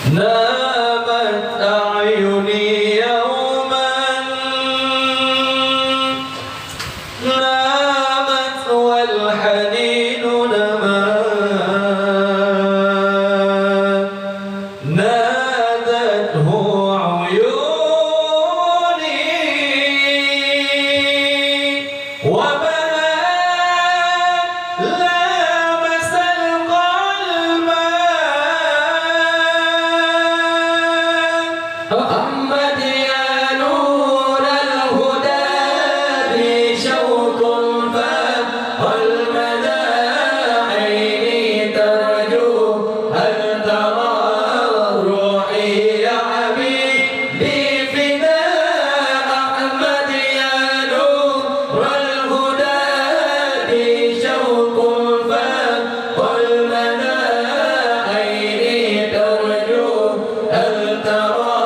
نامت أعيني يوما، نامت والحنين نما، نادته عيوني وبهت لامس القلب. محمد يا نور الهدى بي شوق فالمدى عيني ترجو هل ترى روحي يا حبيبي فداء. أحمد يا نور الهدى بي شوق فالمدى عيني ترجو هل ترى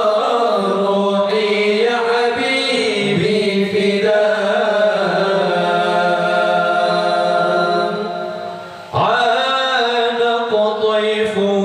عانق طيفه